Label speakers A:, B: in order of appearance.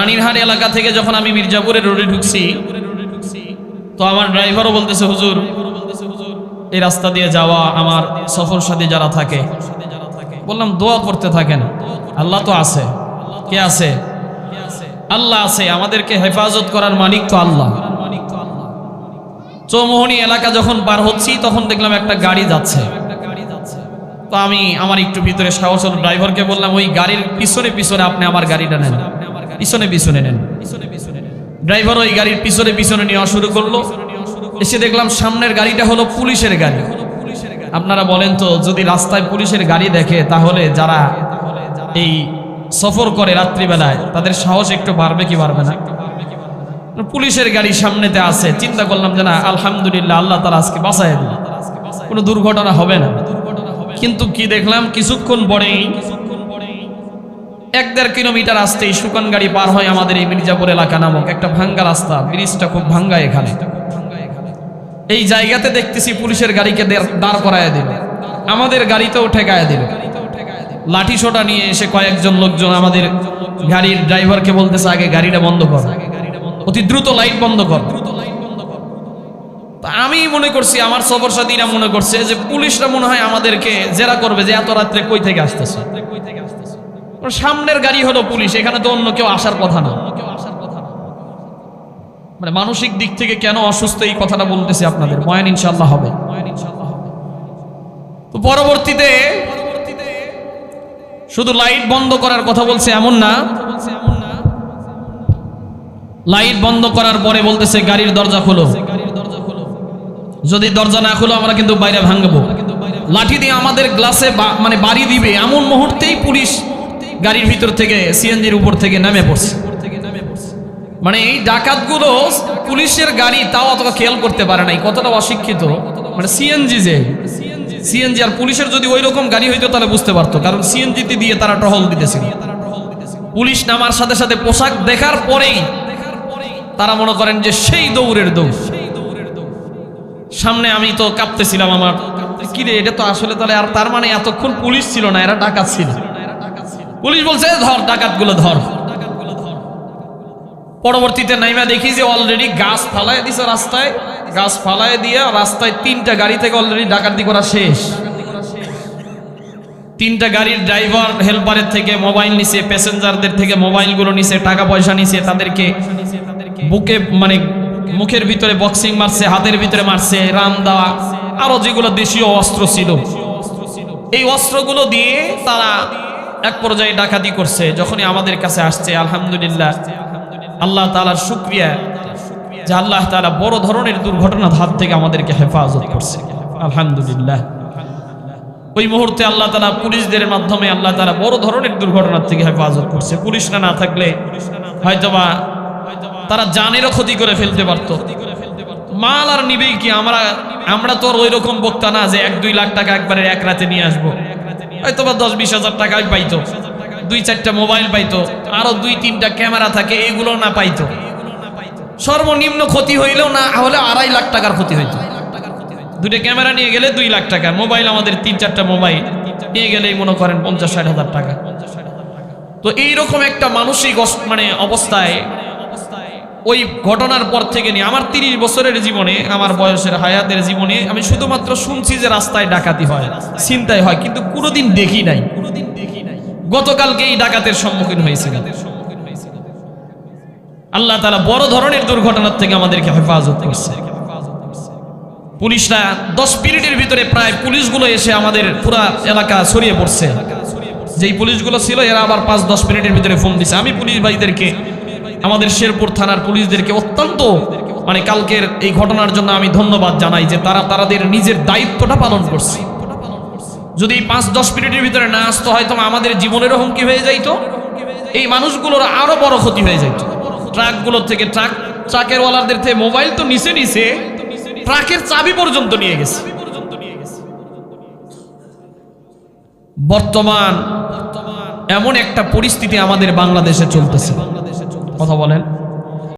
A: রানীরহাট এলাকা থেকে যখন আমি মির্জাপুরের রোডে ঢুকছি, তো আমার ড্রাইভারও বলতেছে, হুজুর এই রাস্তা দিয়ে যাওয়া আমার সফর সাথী যারা থাকে, বললাম দোয়া করতে থাকেন, আল্লাহ তো আছে। কে আছে? আল্লাহ আছে, আমাদেরকে হেফাজত করার মালিক তো আল্লাহ। চৌমোহনী এলাকা যখন পার হচ্ছি তখন দেখলাম একটা গাড়ি যাচ্ছে। তো আমি আমার একটু ভিতরে সাহস হলো, ড্রাইভারকে বললাম ওই গাড়ির পিছনে পিছনে আপনি আমার গাড়িটা নেন, পিছনে পিছনে নেন। ড্রাইভার ওই গাড়ির পিছনে পিছনে নেওয়া শুরু করলো। এসে দেখলাম সামনের গাড়িটা হলো পুলিশের গাড়ি। আপনারা বলেন তো, যদি রাস্তায় পুলিশের গাড়ি দেখে তাহলে যারা এই সফর করে রাত্রিবেলায় তাদের সাহস একটু বাড়বে কি বাড়বে না? পুলিশের গাড়ি সামনেতে আছে, চিন্তা করলাম যে না, আলহামদুলিল্লাহ, আল্লাহ তাআলা আজকে বাঁচায় দিল, কোনো দুর্ঘটনা হবে না। কিন্তু কি দেখলাম, কিছুক্ষণ পরেই 1-1.5 কিলোমিটার আসতেই শুকান গাড়ি পার হয় আমাদের এই মির্জাপুর এলাকা নামক একটা ভাঙ্গা রাস্তা, ব্রিজটা খুব ভাঙ্গা। এখানে এই জায়গাতে দেখতেছি পুলিশের গাড়িকে দাঁড় করায় দিল, আমাদের গাড়িতেও ঠেকায় দিল। লাঠি সোটা নিয়ে এসে কয়েকজন লোকজন আমাদের গাড়ির ড্রাইভারকে বলতেছে, আগে গাড়িটা বন্ধ কর, অতি দ্রুত লাইট বন্ধ কর। আমি মনে করছি, আমার সফর সাথীরা মনে করছে যে পুলিশরা মনে হয় আমাদেরকে জেরা করবে যে এত রাত্রে কই থেকে আসতেছে। সামনের গাড়ি হলো পুলিশ, এখানে তো অন্য কেউ আসার কথা না। মানে মানসিক দিক থেকে কেন অসুস্থ এই কথাটা বলতেছি আপনাদের, বয়ান ইনশাআল্লাহ হবে। তো পরবর্তীতে শুধু লাইট বন্ধ করার কথা বলছে এমন না, লাইট বন্ধ করার পরে বলতেছে গাড়ির দরজা খোলো, যদি দরজা না খোলো আমরা কিন্তু বাইরে ভাঙবো। লাঠি দিয়ে আমাদের গ্লাসে মানে বাড়ি দিবে, এমন মুহূর্তেই পুলিশ গাড়ির ভিতর থেকে সিএনজির উপর থেকে নেমে পড়ছে। মানে এই ডাকাতগুলো পুলিশের গাড়ি তাও অতটা খেয়াল করতে পারে নাই, কতটা অশিক্ষিত। মানে সিএনজি আর পুলিশের যদি ওই রকম গাড়ি হইতো তাহলে বুঝতে পারতো, কারণ সিএনজিতে দিয়ে তারা টহল দিতেছিল। পুলিশ নামার সাথে সাথে পোশাক দেখার পরেই তারা মনে করেন যে সেই দৌড়ের দৌড়। সামনে আমি তো কাঁপতেছিলাম, আমার কি রে, এটা তো আসলে তাহলে আর তার মানে এতক্ষণ পুলিশ ছিল না, এরা ডাকাত ছিল। পুলিশ বলছে ধর ডাকাতগুলো ধর। পরবর্তীতে নাইমা দেখি যে অলরেডি গাছ ফালায় দিছে রাস্তায়, গাছ ফালায় দিয়ে রাস্তায় 3টা গাড়ি থেকে অলরেডি ডাকাতি করা শেষ। 3টা গাড়ির ড্রাইভার হেল্পারের থেকে মোবাইল নিছে, প্যাসেঞ্জারদের থেকে মোবাইলগুলো নিছে, টাকা পয়সা নিছে, তাদেরকে বুকে মানে মুখের ভিতরে বক্সিং মারছে, হাতের ভিতরে মারছে, রাম দেওয়া, আরো যেগুলো দেশীয় অস্ত্র ছিল, এই অস্ত্রগুলো দিয়ে তারা এক পর্যায়ে ডাকাতি করছে। যখনই আমাদের কাছে আসছে, আলহামদুলিল্লাহ, আল্লাহ তাআলার শুকরিয়া যে আল্লাহ তাআলা বড় ধরনের দুর্ঘটনার হাত থেকে আমাদেরকে হেফাজত করছে, আলহামদুলিল্লাহ। ওই মুহূর্তে আল্লাহ তাআলা পুলিশদের মাধ্যমে আল্লাহ তাআলা বড় ধরনের দুর্ঘটনার থেকে হেফাজত করছে। পুলিশরা না থাকলে হয়তোবা তারা জানেরও ক্ষতি করে ফেলতে পারত। মাল আর নিবে কি, আমরা তো ওই রকম বক্তা না যে 1-2 লাখ টাকা একবারে এক রাতে নিয়ে আসবো। হয়তোবা 10-20 হাজার টাকাই পাইতো, 2-4টা মোবাইল পাইতো, আরো 2-3টা ক্যামেরা থাকে, এগুলো না পাইতো। সর্বনিম্ন ক্ষতি হইলেও না হলে 2.5 লাখ টাকার ক্ষতি হইতো। 2টা ক্যামেরা নিয়ে গেলে 2 লাখ টাকা, মোবাইল আমাদের 3-4টা মোবাইল নিয়ে গেলেই মনে করেন 50-60 হাজার টাকা। তো এইরকম একটা মানসিক মানে অবস্থায় ওই ঘটনার পর থেকে নিয়ে আমার 30 বছরের জীবনে, আমার বয়সের হায়াতের জীবনে আমি শুধুমাত্র শুনছি যে রাস্তায় ডাকাতি হয়, ছিনতাই হয়, কিন্তু কোনোদিন দেখি নাই। গতকালকে এই ডাকাতের সম্মুখীন হয়েছিল। আল্লাহ তাআলা বড় ধরনের দুর্ঘটনার থেকে আমাদেরকে হেফাজত করছে। পুলিশরা 10 মিনিটের ভিতরে প্রায় পুলিশগুলো এসে আমাদের পুরো এলাকা ছড়িয়ে পড়ছে। যেই পুলিশগুলো ছিল এরা আবার 5-10 মিনিটের ভিতরে ফোন দিছে। আমি পুলিশ ভাইদেরকে, আমাদের শেরপুর থানার পুলিশদেরকে অত্যন্ত মানে কালকের এই ঘটনার জন্য আমি ধন্যবাদ জানাই যে তারা তাদের নিজের দায়িত্বটা পালন করছে। যদি 5-10 মিনিটের ভিতরে না আসতো হয়তো আমাদের জীবনেরও হুমকি হয়ে যাইতো, এই মানুষগুলোর আরো বড় ক্ষতি হয়ে যাইত। ট্রাকগুলোর থেকে ট্রাকের ওয়ালাদের থেকে মোবাইল তো নিচে ট্রাকের চাবি পর্যন্ত নিয়ে গেছে। বর্তমান এমন একটা পরিস্থিতি আমাদের বাংলাদেশে চলতেছে, কথা বলেন।